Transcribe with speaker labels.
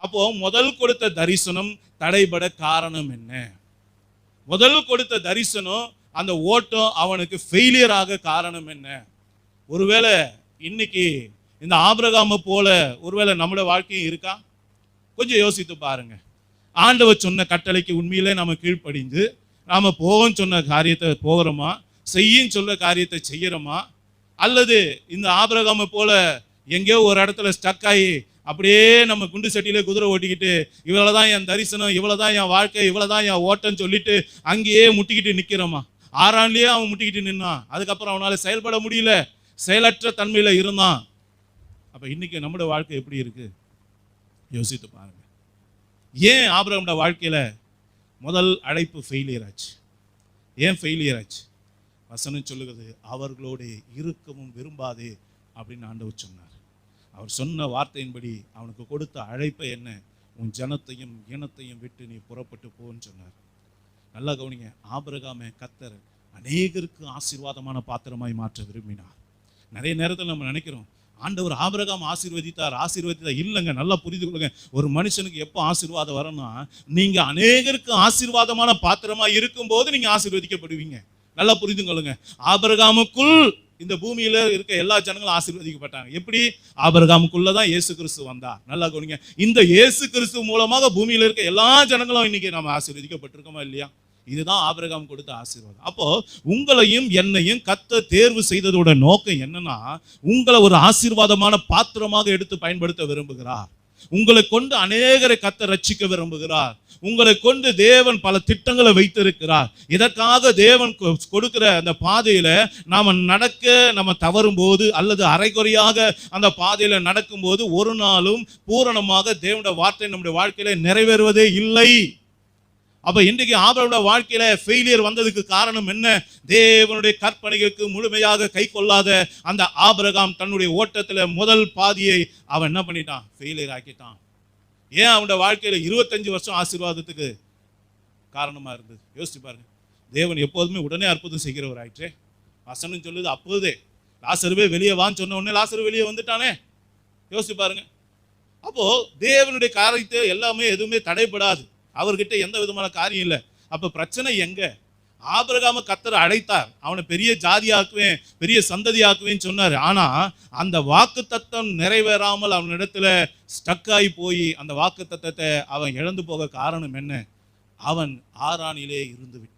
Speaker 1: அப்போ முதல் கொடுத்த தரிசனம் தடைபட காரணம் என்ன? முதல் கொடுத்த தரிசனம் அந்த ஓட்டம் அவனுக்கு ஃபெயிலியர் ஆக காரணம் என்ன? ஒருவேளை இன்னைக்கு இந்த ஆபிரகாமை போல ஒருவேளை நம்மளோட வாழ்க்கையும் இருக்கா? கொஞ்சம் யோசித்து பாருங்க. ஆண்டவர் சொன்ன கட்டளைக்கு உண்மையிலே நம்ம கீழ்ப்படிந்து நாம போகும் சொன்ன காரியத்தை போகிறோமா? செய்யும் சொல்ல காரியத்தை செய்யறோமா? அல்லது இந்த ஆபிரகாமை போல எங்கேயோ ஒரு இடத்துல ஸ்டக் ஆகி அப்படியே நம்ம குண்டு சட்டியிலே குதிரை ஓட்டிக்கிட்டு இவ்வளவுதான் என் தரிசனம், இவ்வளவுதான் என் வாழ்க்கை, இவ்வளவுதான் என் ஓட்டம்னு சொல்லிட்டு அங்கேயே முட்டிக்கிட்டு நிக்கிறோமா? ஆறான்லயே அவன் முட்டிக்கிட்டு நின்னான். அதுக்கப்புறம் அவனால செயல்பட முடியல, செயலற்ற தன்மையில இருந்தான். அப்ப இன்னைக்கு நம்மளோட வாழ்க்கை எப்படி இருக்கு? யோசித்து பாருங்க. ஏன் ஆபிரகாமோட வாழ்க்கையில முதல் அழைப்பு ஃபெயிலியர் ஆச்சு? ஏன் ஃபெயிலியர் ஆச்சு? வசனம் சொல்லுகிறது, அவர்களோடு இருக்கவும் விரும்பாதே அப்படின்னு ஆண்டவர் சொன்னார். அவர் சொன்ன வார்த்தையின்படி அவனுக்கு கொடுத்த அழைப்பை என்ன? உன் ஜனத்தையும் இனத்தையும் விட்டு நீ புறப்பட்டு போன்னு சொன்னார். நல்லா கவனிங்க. ஆபிரகாமை கர்த்தர் அநேகருக்கு ஆசீர்வாதமான பாத்திரமாய் மாற்ற விரும்பினார். நிறைய நேரத்தில் நம்ம நினைக்கிறோம், ஆண்டவர் ஆபிரகாம் ஆசீர்வதித்தார். இல்லைங்க, நல்லா புரிந்து கொள்ளுங்க. ஒரு மனுஷனுக்கு எப்போ ஆசீர்வாதம் வரணும்னா, நீங்க அநேகருக்கு ஆசீர்வாதமான பாத்திரமா இருக்கும்போது நீங்க ஆசீர்வதிக்கப்படுவீங்க. நல்லா புரிந்து கொள்ளுங்க. ஆபிரகாமுக்குள் இந்த பூமியில இருக்க எல்லா ஜனங்களும் ஆசீர்வதிக்கப்பட்டாங்க. எப்படி? ஆபிரகாமுக்குள்ளதான் இயேசு கிறிஸ்து வந்தார். நல்லா கவனிங்க. இந்த இயேசு கிறிஸ்து மூலமாக பூமியில இருக்க எல்லா ஜனங்களும் இன்னைக்கு நாம ஆசீர்வதிக்கப்பட்டிருக்கோமா இல்லையா? இதுதான் ஆபிரகாம் கொடுத்த ஆசீர்வாதம். அப்போ உங்களையும் என்னையும் கர்த்தர் தேர்வு செய்ததோட நோக்கம் என்னன்னா, உங்களை ஒரு ஆசீர்வாதமான பாத்திரமாக எடுத்து பயன்படுத்த விரும்புகிறார். உங்களை கொண்டு அநேகரை கர்த்தர் ரட்சிக்க விரும்புகிறார். உங்களை கொண்டு தேவன் பல திட்டங்களை வைத்திருக்கிறார். இதற்காக தேவன் கொடுக்கிற அந்த பாதையில நாம நடக்க நம்ம தவறும் போது அல்லது அரைகுறையாக அந்த பாதையில நடக்கும் போது ஒரு நாளும் பூரணமாக தேவனுடைய வார்த்தை நம்முடைய வாழ்க்கையில நிறைவேறுவதே இல்லை. அப்ப இன்றைக்கு ஆபிரகாமோட வாழ்க்கையில ஃபெயிலியர் வந்ததுக்கு காரணம் என்ன? தேவனுடைய கற்பனைகளுக்கு முழுமையாக கை கொள்ளாத அந்த ஆபிரகாம் தன்னுடைய ஓட்டத்துல முதல் பாதியை அவன் என்ன பண்ணிட்டான்? ஃபெயிலியர் ஆக்கிட்டான். ஏன் அவனோட வாழ்க்கையில 25 வருஷம் ஆசீர்வாதத்துக்கு காரணமா இருந்தது? யோசிச்சு பாருங்க. தேவன் எப்போதுமே உடனே அற்புதம் செய்கிறவர் ஆயிற்றே. வசனம் சொல்லுது, அப்போதே லாசருவே வெளியே வான்னு சொன்ன உடனே லாசரு வெளியே வந்துட்டானே. யோசிச்சு பாருங்க. அப்போ தேவனுடைய காரியத்தை எல்லாமே எதுவுமே தடைபடாது. அவர்கிட்ட எந்த விதமான காரியம் இல்லை. அப்ப பிரச்சனை எங்க? ஆபிரகாம கர்த்தர் அழைத்தார், அவனை பெரிய ஜாதியாக்குவேன், பெரிய சந்ததியாக்குவேன்னு சொன்னார். ஆனா அந்த வாக்கு தத்தம் நிறைவேறாமல் அவனிடத்துல ஸ்டக் ஆகி போய் அந்த வாக்கு தத்தத்தை அவன் இழந்து போக காரணம் என்ன? அவன் ஆரானிலே இருந்து விட்டான்.